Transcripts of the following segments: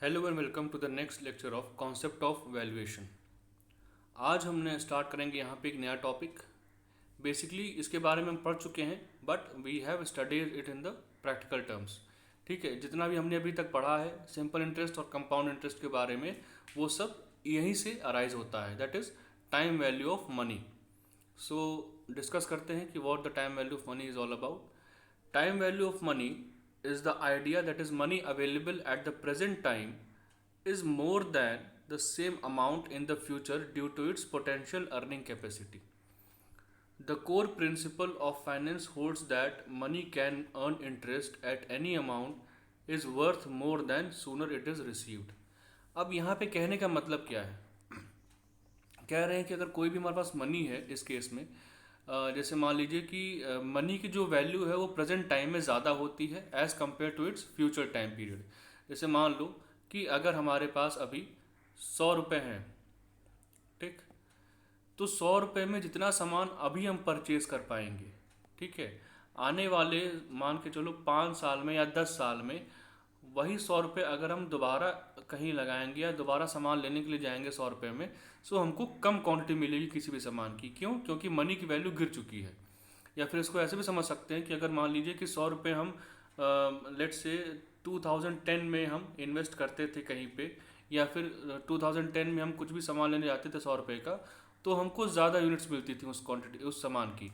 Hello and welcome to the next lecture of concept of valuation. आज हमने start करेंगे यहाँ पे एक नया टॉपिक। बेसिकली इसके बारे में हम पढ़ चुके हैं but we have studied it in the practical terms. ठीक है, जितना भी हमने अभी तक पढ़ा है सिंपल इंटरेस्ट और कंपाउंड इंटरेस्ट के बारे में, वो सब यहीं से अराइज होता है, that is time value of money. So discuss करते हैं कि what the time value of money is all about. Time value of money is the idea that is money available at the present time is more than the same amount in the future due to its potential earning capacity. The core principle of finance holds that money can earn interest at any amount is worth more than sooner it is received. अब यहाँ पे कहने का मतलब क्या है? कह रहे हैं कि अगर कोई भी हमारे पास मनी है, इस केस में जैसे मान लीजिए कि मनी की जो वैल्यू है वो प्रेजेंट टाइम में ज़्यादा होती है as compare to its future time period. जैसे मान लो कि अगर हमारे पास अभी 100 रुपये हैं, ठीक, तो 100 रुपये में जितना सामान अभी हम परचेज कर पाएंगे, ठीक है, आने वाले मान के चलो 5 साल में या 10 साल में वही 100 रुपये अगर हम दोबारा कहीं लगाएंगे या दोबारा सामान लेने के लिए जाएंगे 100 रुपये में, सो हमको कम क्वांटिटी मिलेगी किसी भी सामान की। क्यों? क्योंकि मनी की वैल्यू गिर चुकी है। या फिर इसको ऐसे भी समझ सकते हैं कि अगर मान लीजिए कि 100 रुपये हम लेट से 2010 में हम इन्वेस्ट करते थे कहीं पे, या फिर 2010 में हम कुछ भी सामान लेने जाते थे 100 रुपये का, तो हमको ज़्यादा यूनिट्स मिलती थी उस क्वांटिटी उस सामान की।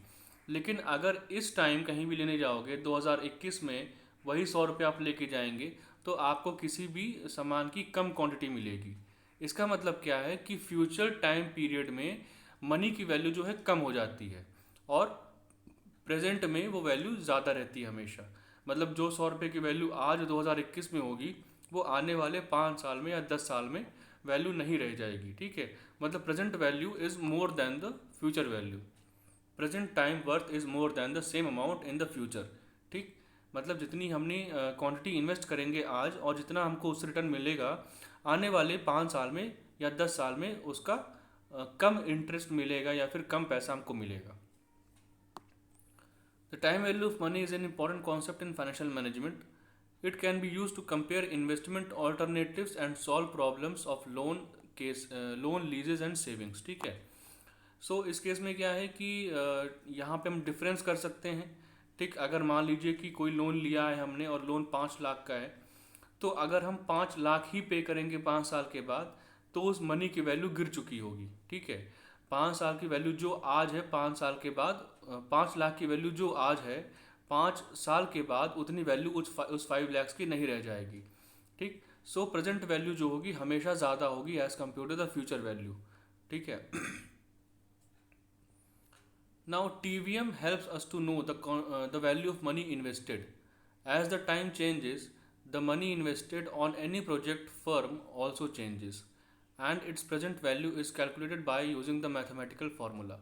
लेकिन अगर इस टाइम कहीं भी लेने जाओगे 2021 में, वही 100 रुपये आप लेके जाएंगे तो आपको किसी भी सामान की कम क्वांटिटी मिलेगी। इसका मतलब क्या है कि फ्यूचर टाइम पीरियड में मनी की वैल्यू जो है कम हो जाती है और प्रेजेंट में वो वैल्यू ज़्यादा रहती है हमेशा। मतलब जो 100 रुपये की वैल्यू आज 2021 में होगी, वो आने वाले 5 साल में या 10 साल में वैल्यू नहीं रह जाएगी। ठीक है, मतलब present value is more than the future value. Present time worth is more than the same amount in the future. ठीक, मतलब जितनी हमने क्वांटिटी इन्वेस्ट करेंगे आज और जितना हमको उससे रिटर्न मिलेगा आने वाले 5 साल में या 10 साल में, उसका कम इंटरेस्ट मिलेगा या फिर कम पैसा हमको मिलेगा। The time value of money is an important concept in financial management. It can be used to compare investment alternatives and solve problems of loan leases and savings. ठीक है, सो इस केस में क्या है कि यहाँ पे हम डिफरेंस कर सकते हैं। ठीक, अगर मान लीजिए कि कोई लोन लिया है हमने और लोन 5 लाख का है, तो अगर हम 5 लाख ही पे करेंगे 5 साल के बाद, तो उस मनी की वैल्यू गिर चुकी होगी। ठीक है, 5 साल की वैल्यू जो आज है 5 साल के बाद 5 लाख की वैल्यू जो आज है 5 साल के बाद उतनी वैल्यू उस 5 lakhs की नहीं रह जाएगी। ठीक, सो प्रेजेंट वैल्यू जो होगी हमेशा ज़्यादा होगी as compare to the future value. ठीक है, now TVM helps us to know the value of money invested. As the time changes, the money invested on any project firm also changes, and its present value is calculated by using the mathematical formula.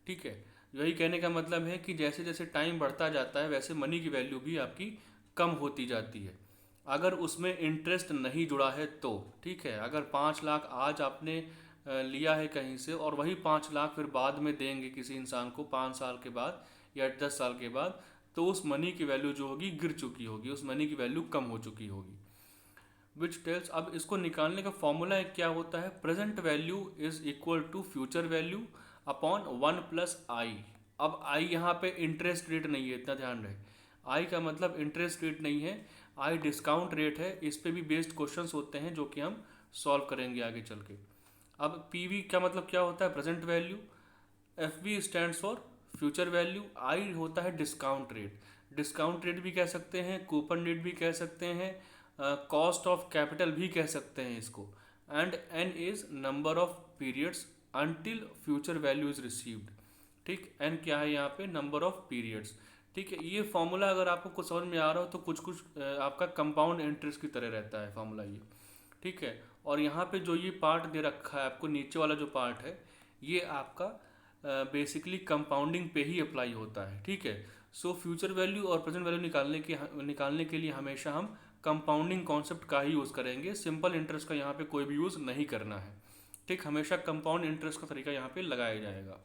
ठीक है, यही कहने का मतलब है कि जैसे जैसे टाइम बढ़ता जाता है वैसे मनी की वैल्यू भी आपकी कम होती जाती है, अगर उसमें इंटरेस्ट नहीं जुड़ा है तो। ठीक है, अगर 5 लाख आज आपने लिया है कहीं से और वही 5 लाख फिर बाद में देंगे किसी इंसान को 5 साल के बाद या 10 साल के बाद, तो उस मनी की वैल्यू जो होगी गिर चुकी होगी, उस मनी की वैल्यू कम हो चुकी होगी। विच टेल्स, अब इसको निकालने का फॉर्मूला क्या होता है? Present value is equal to future value upon 1+i। अब आई यहाँ पे इंटरेस्ट रेट नहीं है, इतना ध्यान रहे। आई का मतलब इंटरेस्ट रेट नहीं है, आई डिस्काउंट रेट है। इस पे भी बेस्ड क्वेश्चंस होते हैं जो कि हम सॉल्व करेंगे आगे चल के। अब पीवी का मतलब क्या होता है? Present value. F V stand for future value. I होता है डिस्काउंट रेट। डिस्काउंट रेट भी कह सकते हैं, कूपन रेट भी कह सकते हैं, कॉस्ट ऑफ कैपिटल भी कह सकते हैं इसको। And n is number of periods until future value is received. ठीक, एन क्या है यहाँ पे? Number of periods. ठीक है, ये फॉर्मूला अगर आपको कुछ समझ में आ रहा हो तो कुछ कुछ आपका कंपाउंड इंटरेस्ट की तरह रहता है फॉर्मूला ये। ठीक है, और यहाँ पे जो ये पार्ट दे रखा है आपको, नीचे वाला जो पार्ट है, ये आपका बेसिकली कंपाउंडिंग पे ही अप्लाई होता है। ठीक है, सो फ्यूचर वैल्यू और प्रेजेंट वैल्यू निकालने के लिए हमेशा हम कंपाउंडिंग कॉन्सेप्ट का ही यूज़ करेंगे। सिंपल इंटरेस्ट का यहाँ पे कोई भी यूज़ नहीं करना है। ठीक, हमेशा कंपाउंड इंटरेस्ट का तरीका यहाँ पे लगाया जाएगा।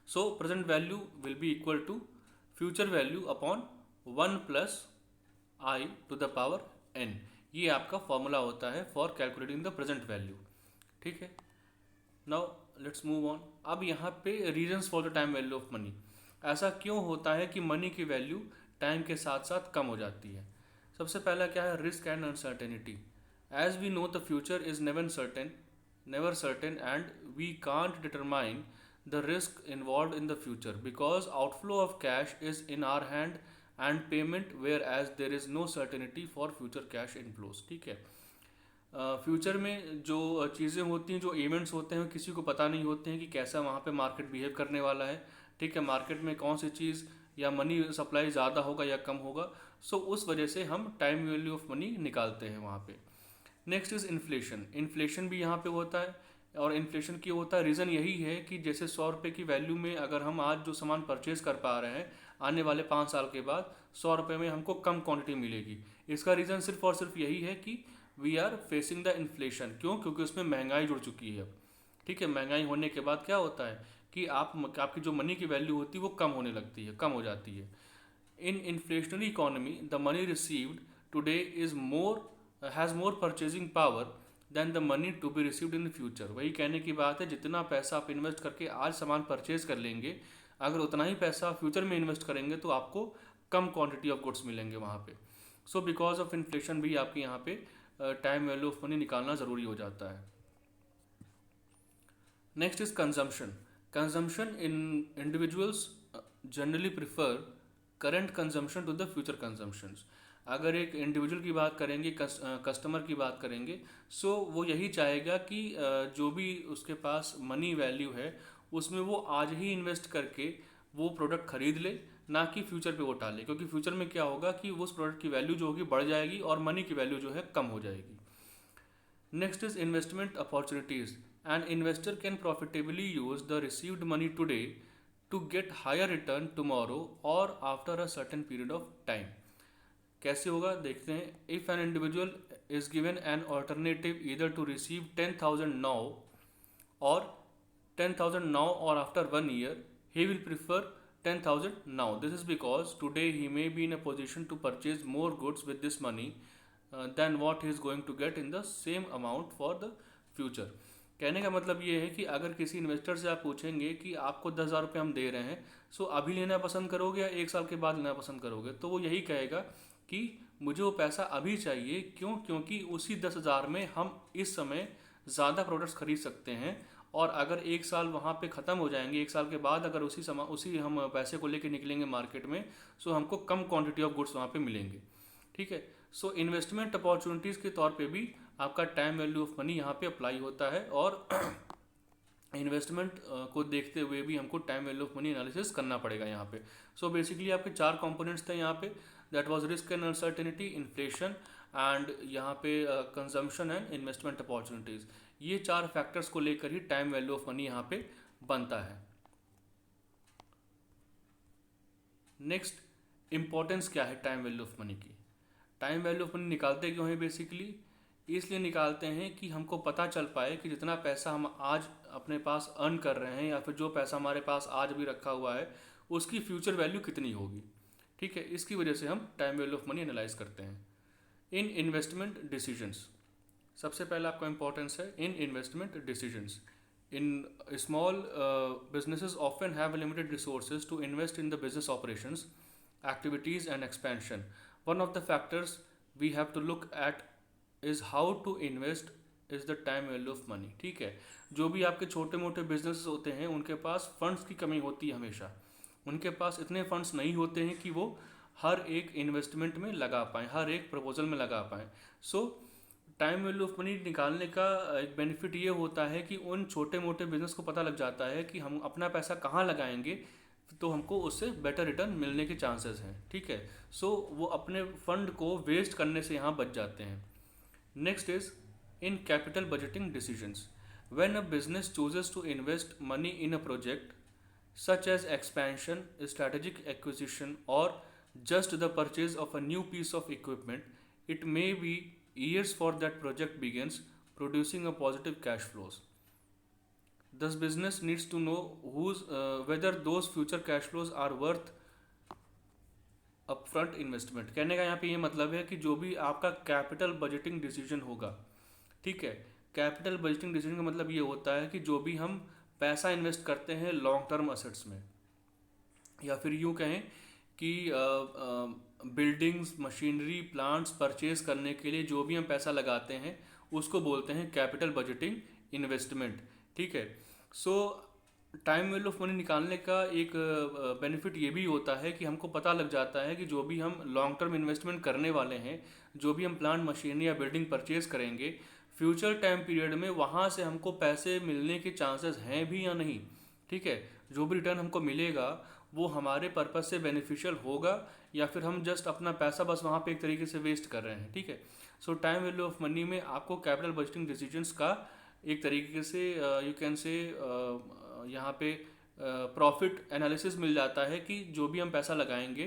So present value will be equal to future value upon 1+i to the power n। ये आपका फॉर्मूला होता है for calculating the present value. ठीक है, नाउ लेट्स मूव ऑन। अब यहाँ पे reasons for the time value of money, ऐसा क्यों होता है कि मनी की वैल्यू टाइम के साथ साथ कम हो जाती है। सबसे पहला क्या है, risk and uncertainty. As we know the future is never certain and we can't determine the risk involved in the future because outflow of cash is in our hand and payment, whereas there is no certainty for future cash inflows। ठीक है, future में जो चीज़ें होती हैं, जो events होते हैं, किसी को पता नहीं होते हैं कि कैसा वहाँ पे मार्केट बिहेव करने वाला है। ठीक है, मार्केट में कौन सी चीज़ या मनी सप्लाई ज़्यादा होगा या कम होगा। सो उस वजह से हम टाइम वैल्यू ऑफ मनी निकालते हैं वहाँ पे। Next is inflation. इन्फ्लेशन भी यहाँ पे होता है, और इन्फ्लेशन क्यों होता है, रीज़न यही है कि जैसे 100 रुपये की वैल्यू में अगर हम आज जो सामान परचेज कर पा रहे हैं, आने वाले 5 साल के बाद 100 रुपये में हमको कम क्वांटिटी मिलेगी। इसका रीज़न सिर्फ और सिर्फ यही है कि we are facing the inflation. क्यों? क्योंकि उसमें महंगाई जुड़ चुकी है। ठीक है, महंगाई होने के बाद क्या होता है कि आपकी जो मनी की वैल्यू होती है वो कम होने लगती है, कम हो जाती है। In inflationary economy, the money received today is has more purchasing power than the money to be received in the future। वही कहने की बात है, जितना पैसा आप इन्वेस्ट करके आज सामान परचेज कर लेंगे, अगर उतना ही पैसा फ्यूचर में इन्वेस्ट करेंगे तो आपको कम क्वांटिटी ऑफ गुड्स मिलेंगे वहाँ पे। सो बिकॉज ऑफ इन्फ्लेशन भी आपके यहाँ पे टाइम वैल्यू ऑफ मनी निकालना ज़रूरी हो जाता है। Next is consumption. Consumption in individuals generally prefer current consumption to the future consumptions. अगर एक इंडिविजुअल की बात करेंगे, कस्टमर की बात करेंगे, सो वो यही चाहेगा कि जो भी उसके पास मनी वैल्यू है उसमें वो आज ही इन्वेस्ट करके वो प्रोडक्ट खरीद ले, ना कि फ्यूचर पे वो टाले। क्योंकि फ्यूचर में क्या होगा कि उस प्रोडक्ट की वैल्यू जो होगी बढ़ जाएगी और मनी की वैल्यू जो है कम हो जाएगी। Next is investment opportunities. An investor can profitably use the received money today to get higher return tomorrow or after a certain period of time। कैसे होगा देखते हैं। If an individual is given an alternative either to receive 10,000 now or 10,000 now or after 1 year, he will prefer 10,000 now। This is because today he may be in a position to purchase more goods with this money than what he is going to get in the same amount for the future। कहने का मतलब ये है कि अगर किसी investor से आप पूछेंगे कि आपको 10,000 रुपये हम दे रहे हैं, सो अभी लेना पसंद करोगे या 1 साल के बाद लेना पसंद करोगे, तो वो यही कहेगा कि मुझे वो पैसा अभी चाहिए। क्यों? क्योंकि उसी 10,000 में हम इस समय ज़्यादा प्रोडक्ट्स खरीद सकते हैं, और अगर 1 साल वहाँ पे ख़त्म हो जाएंगे, 1 साल के बाद अगर उसी हम पैसे को लेके निकलेंगे मार्केट में, सो हमको कम क्वांटिटी ऑफ गुड्स वहाँ पे मिलेंगे। ठीक है, सो इन्वेस्टमेंट अपॉर्चुनिटीज़ के तौर पे भी आपका टाइम वैल्यू ऑफ मनी यहाँ पे अप्लाई होता है, और इन्वेस्टमेंट को देखते हुए भी हमको time value of money analysis करना पड़ेगा यहाँ पे। सो बेसिकली आपके 4 कंपोनेंट्स थे यहाँ पे, that was risk and uncertainty, inflation and यहाँ पे कंजम्पशन एंड इन्वेस्टमेंट अपॉर्चुनिटीज़। ये 4 फैक्टर्स को लेकर ही टाइम वैल्यू ऑफ मनी यहाँ पे बनता है। नेक्स्ट, इम्पोर्टेंस क्या है टाइम वैल्यू ऑफ मनी की। टाइम वैल्यू ऑफ मनी निकालते क्यों हैं? बेसिकली इसलिए निकालते हैं कि हमको पता चल पाए कि जितना पैसा हम आज अपने पास अर्न कर रहे हैं, या फिर जो पैसा हमारे पास आज भी रखा हुआ है, उसकी फ्यूचर वैल्यू कितनी होगी। ठीक है, इसकी वजह से हम time value of money analyse करते हैं। इन इन्वेस्टमेंट डिसीजंस, सबसे पहला आपका इंपॉर्टेंस है इन investment decisions. In small businesses often have limited resources to invest in the business operations, activities and expansion। One of the factors we have to look at is how to invest is the time value of money। ठीक है, जो भी आपके छोटे मोटे business होते हैं उनके पास फंड्स की कमी होती है हमेशा। उनके पास इतने फंड्स नहीं होते हैं कि वो हर एक इन्वेस्टमेंट में लगा पाएँ, हर एक प्रपोजल में लगा पाएँ। सो टाइम वैल्यू ऑफ मनी निकालने का एक बेनिफिट ये होता है कि उन छोटे मोटे बिजनेस को पता लग जाता है कि हम अपना पैसा कहाँ लगाएंगे तो हमको उससे बेटर रिटर्न मिलने के चांसेस हैं। ठीक है, सो वो अपने फंड को वेस्ट करने से यहाँ बच जाते हैं। Next is in capital budgeting decisions. When a business chooses to invest money in a project such as expansion, strategic acquisition, or just the purchase of a new piece of equipment, it may be years for that project begins producing a positive cash flows. Thus, business needs to know whether those future cash flows are worth upfront investment. कहने का यहाँ पे ये मतलब है कि जो भी आपका कैपिटल बजटिंग डिसीजन होगा, ठीक है, कैपिटल बजटिंग डिसीजन का मतलब ये होता है कि जो भी हम पैसा इन्वेस्ट करते हैं लॉन्ग टर्म असेट्स में, या फिर यूँ कहें कि बिल्डिंग्स, मशीनरी, प्लांट्स परचेज करने के लिए जो भी हम पैसा लगाते हैं उसको बोलते हैं कैपिटल बजटिंग इन्वेस्टमेंट, ठीक है। सो टाइम वैल्यू ऑफ मनी निकालने का एक बेनिफिट ये भी होता है कि हमको पता लग जाता है कि जो भी हम लॉन्ग टर्म इन्वेस्टमेंट करने वाले हैं, जो भी हम प्लांट, मशीनरी या बिल्डिंग परचेज करेंगे, फ्यूचर टाइम पीरियड में वहाँ से हमको पैसे मिलने के चांसेस हैं भी या नहीं, ठीक है। जो भी रिटर्न हमको मिलेगा वो हमारे पर्पस से बेनिफिशियल होगा या फिर हम जस्ट अपना पैसा बस वहाँ पे एक तरीके से वेस्ट कर रहे हैं, ठीक है। सो टाइम वैल्यू ऑफ मनी में आपको कैपिटल बजटिंग डिसीजंस का एक तरीके से यू कैन से यहाँ पे प्रॉफिट एनालिसिस मिल जाता है कि जो भी हम पैसा लगाएंगे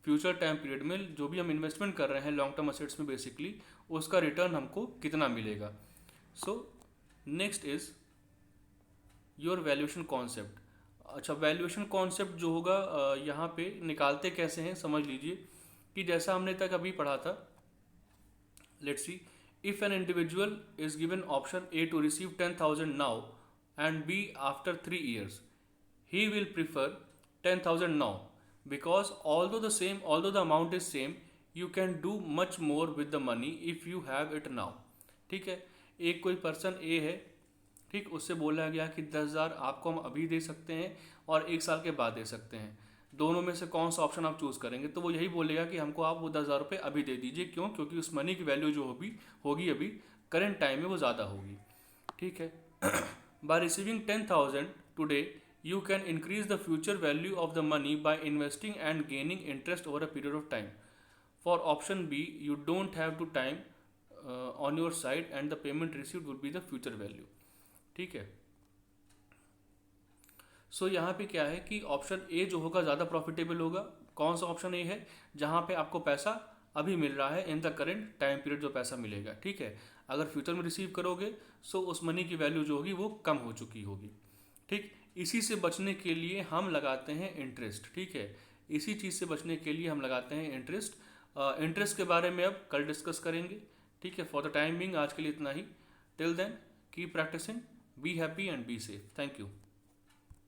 फ्यूचर टाइम पीरियड में, जो भी हम इन्वेस्टमेंट कर रहे हैं लॉन्ग टर्म असेट्स में बेसिकली, उसका रिटर्न हमको कितना मिलेगा। So next is your valuation concept. अच्छा, वैल्यूएशन कॉन्सेप्ट जो होगा यहाँ पे निकालते कैसे हैं समझ लीजिए कि जैसा हमने तक अभी पढ़ा था, let's see, if an individual is given option A to receive 10,000 now and B after 3 years, he will prefer 10,000 now because although the amount is same, you can do much more with the money if you have it now, ठीक है। एक कोई person ए है, ठीक, उससे बोला गया कि 10,000 आपको हम अभी दे सकते हैं और 1 साल के बाद दे सकते हैं, दोनों में से कौन सा ऑप्शन आप चूज़ करेंगे। तो वो यही बोलेगा कि हमको आप वो 10,000 रुपये अभी दे दीजिए। क्यों? क्योंकि उस मनी की वैल्यू जो होगी अभी करेंट टाइम में वो ज़्यादा होगी, ठीक है। By receiving 10,000 today, you can increase the future value of the money by investing and gaining interest over a period of time. For option B, you don't have to time on your side and the payment received would be the future value, ठीक है। सो यहाँ पे क्या है कि option A जो होगा ज़्यादा प्रॉफिटेबल होगा। कौन सा ऑप्शन ए है? जहाँ पे आपको पैसा अभी मिल रहा है in the current time period जो पैसा मिलेगा, ठीक है। अगर फ्यूचर में रिसीव करोगे सो उस मनी की वैल्यू जो होगी वो कम हो चुकी होगी, ठीक। इसी से बचने के लिए हम लगाते हैं इंटरेस्ट, ठीक है। इसी चीज़ से बचने के लिए हम लगाते हैं इंटरेस्ट। इंटरेस्ट के बारे में अब कल डिस्कस करेंगे, ठीक है। फॉर द टाइम बिंग आज के लिए इतना ही। Till then keep practicing, be happy and be safe. Thank you.